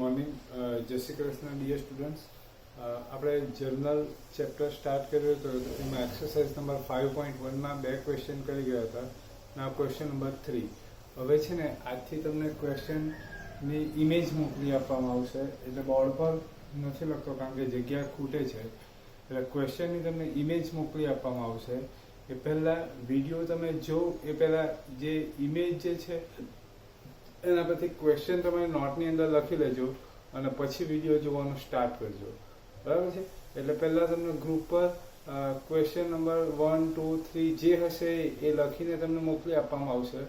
Morning. જય Shri Krishna dear students. આપણે journal chapter start કર્યો હતો એમાં એક્સરસાઇઝ નંબર 5.1માં બે ક્વેશ્ચન કરી ગયા હતા. ના ક્વેશ્ચન નંબર 3. હવે છે ને આજથી તમને ક્વેશ્ચનની ઇમેજ મોકલી આપવામાં આવશે. એટલે બોર્ડ પર નથી લખતો કારણ કે જગ્યા ખૂટે છે. એટલે ક્વેશ્ચનની તમને ઇમેજ મોકલી આપવામાં આવશે. એ પહેલાં વિડીયો તમે જો એ પહેલાં જે ઇમેજ જે છે એના પરથી ક્વેશ્ચન તમે નોટની અંદર લખી લેજો અને પછી વિડીયો જોવાનું સ્ટાર્ટ કરજો. બરાબર છે? એટલે પહેલાં તમને ગ્રુપ પર ક્વેશ્ચન નંબર 1, 2, 3 જે હશે એ લખીને તમને મોકલી આપવામાં આવશે.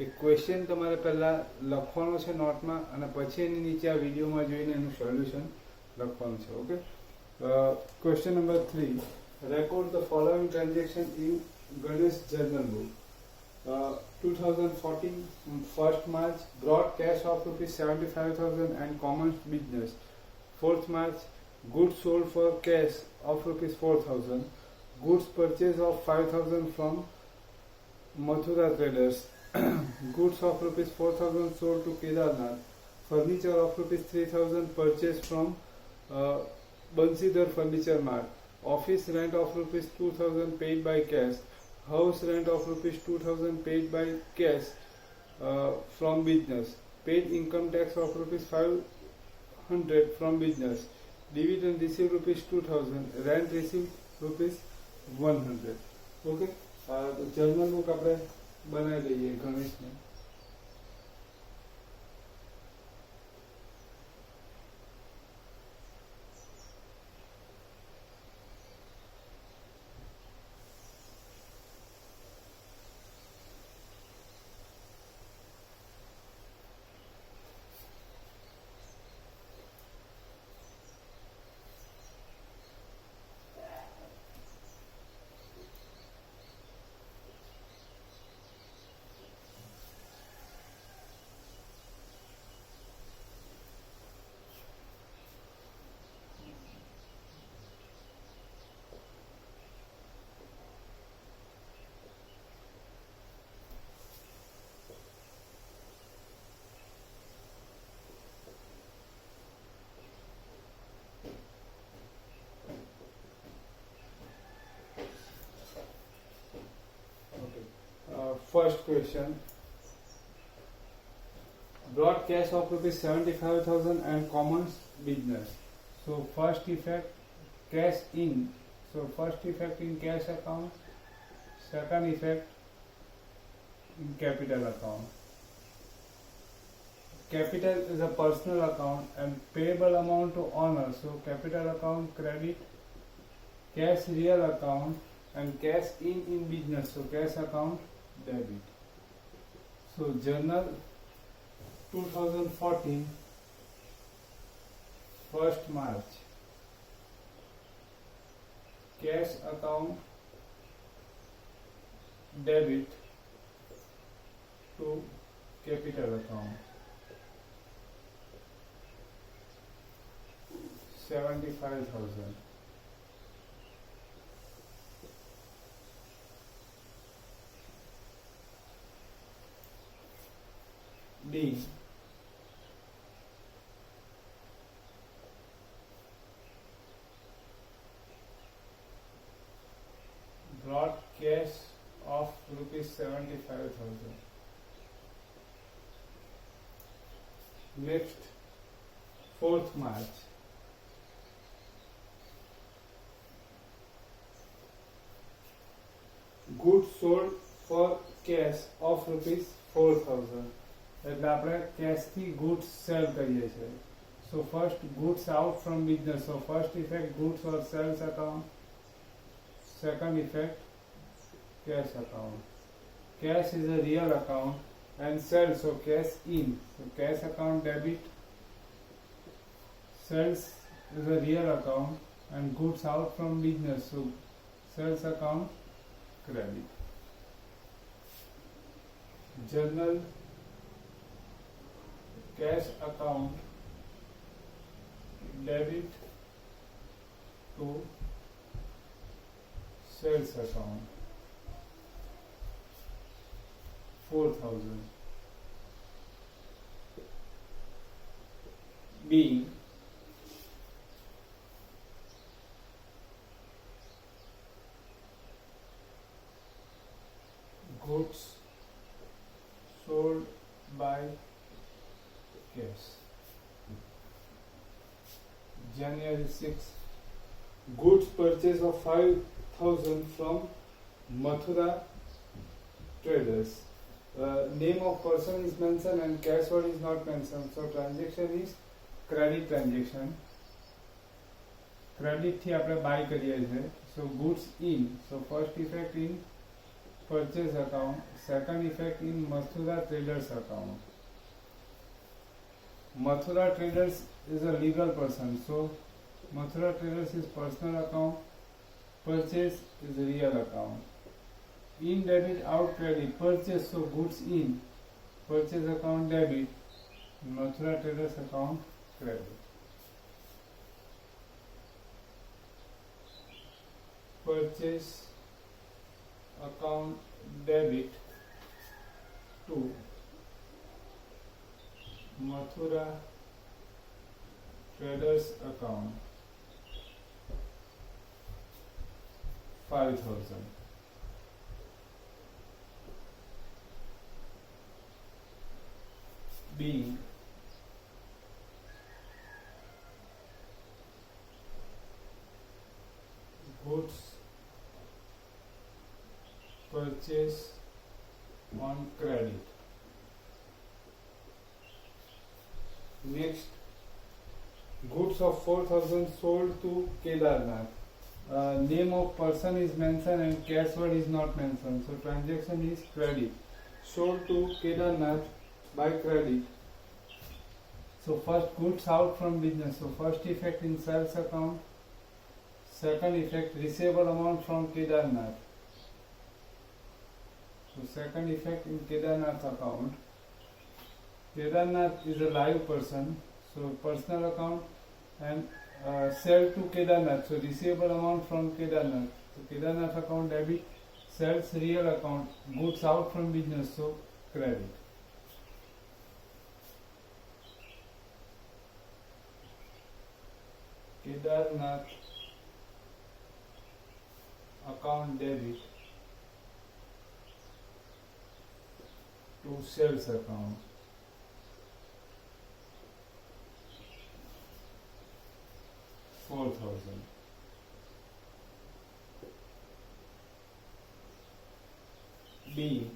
એ ક્વેશ્ચન તમારે પહેલાં લખવાનો છે નોટમાં અને પછી એની નીચે આ વિડીયોમાં જોઈને એનું સોલ્યુશન લખવાનું છે. Okay. Question number 3. Record the following transaction in Ganesh journal book. 2014 1st March brought cash of rupees 75,000 and commenced business. 4th March goods sold for cash of rupees 4,000. Goods purchase of 5,000 from Mathura traders. Goods of rupees 4,000 sold to Kedarnath. Furniture of rupees 3,000 purchased from Bansidhar Furniture Mart. Office rent of rupees 2,000 paid by cash. House rent of rupees 2,000 paid by cash from business. Paid income tax of rupees 500 from business. Dividend received rupees 2,000. Rent received rupees 100. Okay. Journal book આપણે બનાવી દઈએ ગણેશને. First question. Brought cash of rupees 75,000 and commenced business. So first effect, cash in. So first effect in cash account. Second effect in capital account. Capital is a personal account and payable amount to owner. So capital account credit. Cash real account and cash in business. So cash account debit. So journal 2014 1st March. Cash account debit to capital account 75,000. D. Brought cash of rupees 75,000. Next, 4th March. Goods sold for cash of rupees 4,000. એટલે આપણે કેશથી goods sell કરીએ છીએ. So first goods out from business. So first effect goods or sales account. Second effect cash account. Cash is a real account and sales, so cash in. So cash account debit. Sales is a real account and goods out from business, so sales account credit. Journal cash account debit to sales account 4,000. being goods sold by cash. January 6, goods purchase of 5,000 from Mathura traders. Name of person is mentioned and cash word is not mentioned. So transaction is credit transaction. Credit થી આપણે buy કરીએ છીએ. So goods in. So first effect in purchase account. Second effect in Mathura traders account. Mathura traders is a legal person. So Mathura traders is personal account. Purchase is real account. In debit, out credit. Purchase, so goods in. Purchase account debit. Mathura traders account credit. Purchase account debit to Mathura traders account 5,000. Being goods purchase on credit. Next, goods of 4,000 sold to Kedarnath. Name of person is mentioned and cash word is not mentioned. So transaction is credit. Sold to Kedarnath by credit. So first, goods out from business. So first effect in sales account. Second effect, receivable amount from Kedarnath. So second effect in Kedarnath account. Kedarnath is a live person. So personal account and sell to Kedarnath. So receivable amount from Kedarnath. So Kedarnath account debit. Sales real account. Goods out from business. So credit. Kedarnath account debit to sales account. $4,000. B.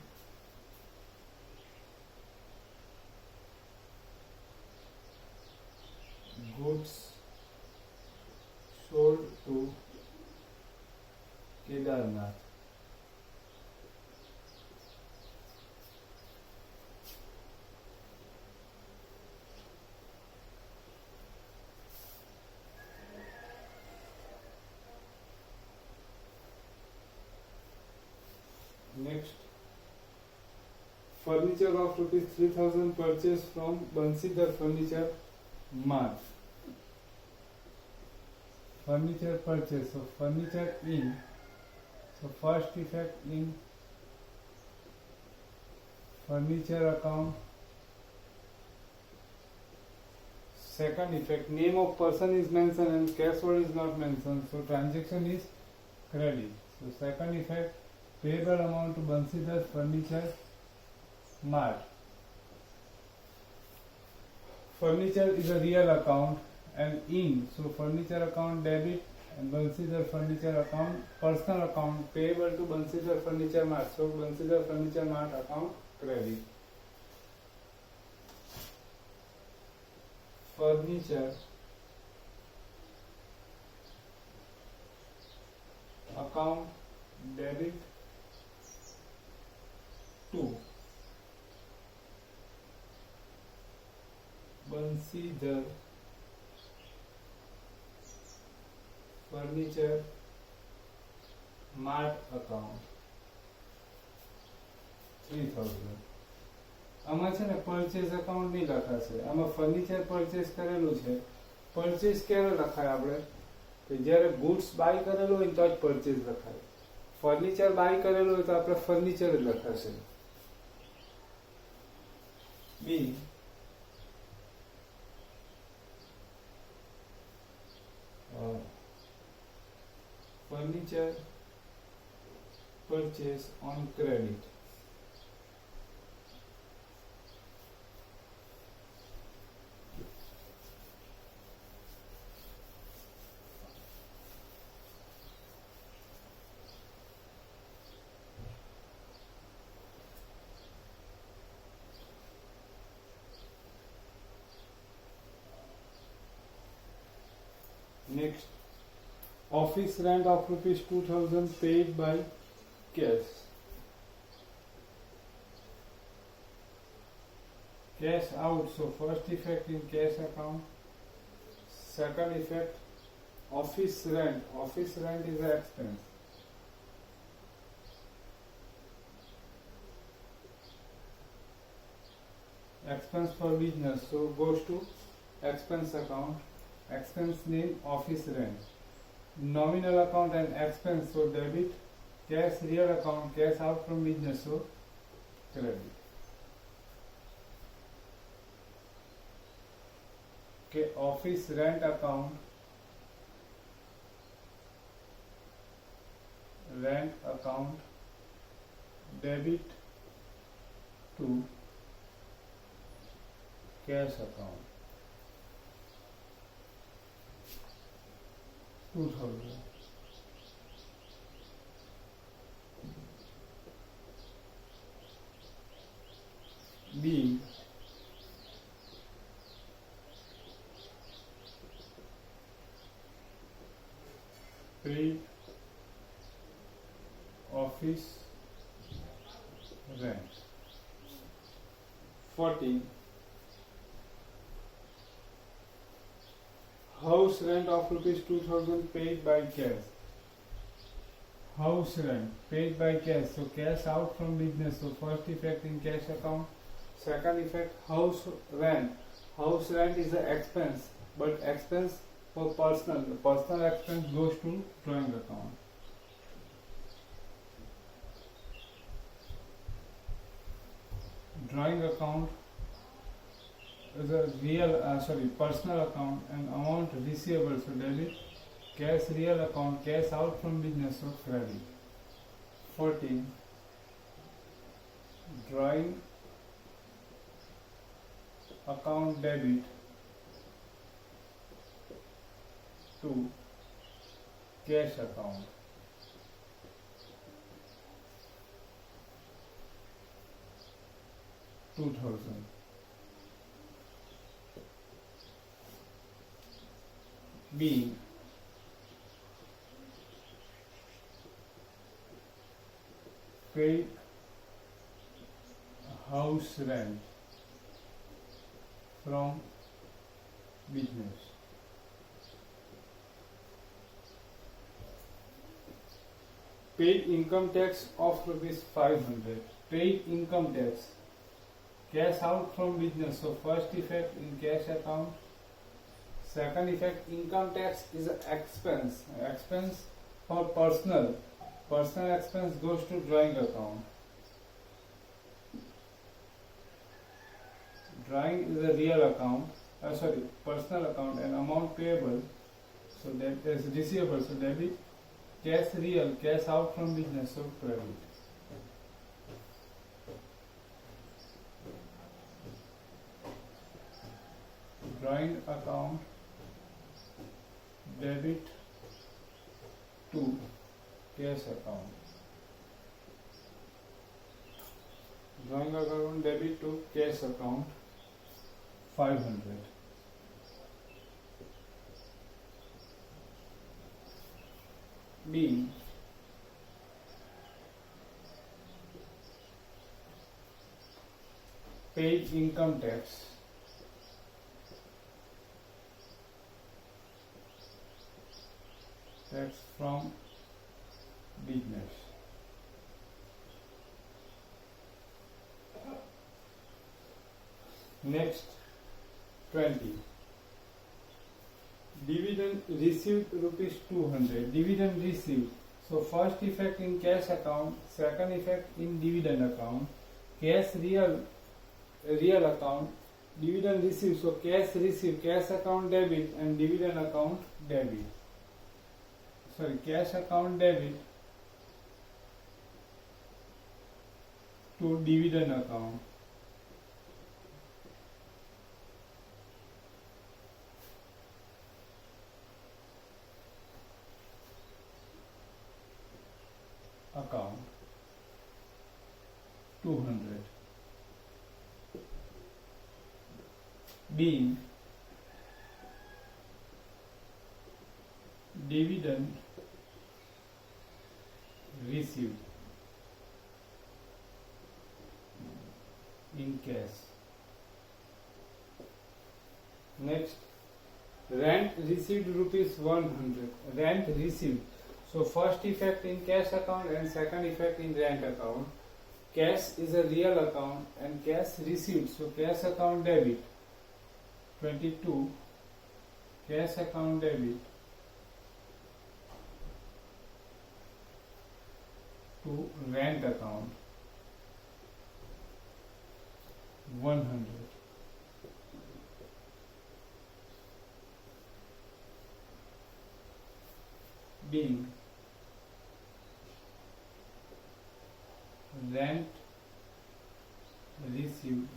Goods sold to Kedarnath. Next, furniture of rupees 3,000 purchased from Bansidhar Furniture Mart. Furniture purchase, so furniture in. So first effect in furniture account. Second effect, name of person is mentioned and cash word is not mentioned. So transaction is credit. So second effect, payable amount to Bansidhar Furniture Mart. Furniture is a real account and in. So furniture account debit and Bansidhar Furniture account personal account payable to Bansidhar Furniture Mart. So Bansidhar Furniture Mart account credit. Furniture account debit to Bansidhar Furniture Mart account 3,000. આમાં છે ને purchase account નહીં લખાશે. આમાં furniture purchase કરેલું છે. Purchase ક્યારે લખાય આપણે? કે જ્યારે ગુડ્સ બાય કરેલું હોય તો જ પરચેસ લખાય. ફર્નિચર બાય કરેલું હોય તો આપણે ફર્નિચર જ લખાશે. બી furniture purchase on credit. Next, office rent of rupees 2000 paid by cash. Cash out, so first effect in cash account. Second effect, office rent. Office rent is an expense. Expense for business, so goes to expense account. Expense name office rent. Nominal account and expense, so debit. Cash real account, cash out from business, so credit. Okay, office rent account. Rent account debit to cash account. 2000. B, paid office rent. 14. House rent of rupees 2000 paid by cash. House rent paid by cash, so cash out from business, so first effect in cash account. Second effect, house rent. House rent is an expense, but expense for personal. The personal expense goes to drawing account. Drawing account is a personal account and amount receivable, so debit. Cash real account, cash out from business, so credit. 14. Drawing account debit to cash account. $2000. B, paid house rent from business. Paid income tax of rupees 500. Paid income tax. Cash out from business, so first effect in cash account. Second effect, income tax is an expense. Expense for personal. Personal expense goes to drawing account. Drawing is a real account. Personal account and amount payable. So that is receivable. So debit. Cash real, cash out from business, so credit. Drawing account debit to cash account. Drawing account debit to cash account 500. B, paid income tax. Tax from business. Next, 20. Dividend received rupees 200. Dividend received. So first effect in cash account, second effect in dividend account. Cash real account. Dividend received. So cash received, cash account debit and dividend account debit. sorry, cash account debit to dividend account. Account 200 being dividend received in cash. Next, rent received rupees 100. Rent received. So first effect in cash account and second effect in rent account. Cash is a real account and cash received. So cash account debit 22. Cash account debit to rent account 100. Being rent received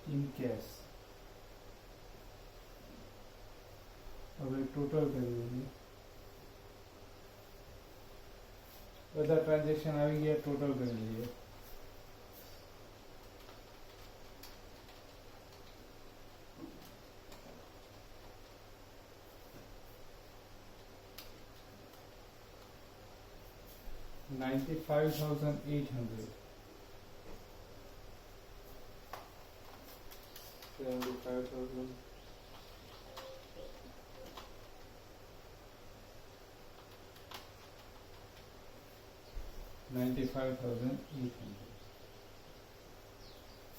in cash. હવે total કરી દઈએ. બધા transaction આવી ગયા, total કરી દઈએ. $95,800. 75,000. $95,800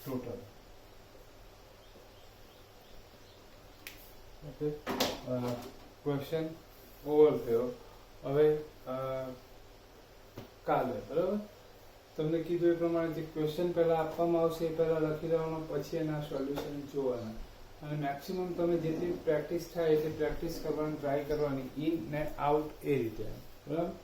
total. Okay. Question over થયો. હવે કાલે બરાબર તમને કીધું એ પ્રમાણે જે ક્વેશ્ચન પહેલા આપવામાં આવશે એ પહેલા લખી દેવાનો, પછી એના સોલ્યુશન જોવાના અને મેક્સિમમ તમે જેટલી પ્રેક્ટિસ થાય એટલી પ્રેક્ટિસ કરવાની ટ્રાય કરવાની, ઇન ને આઉટ એ રીતે બરાબર.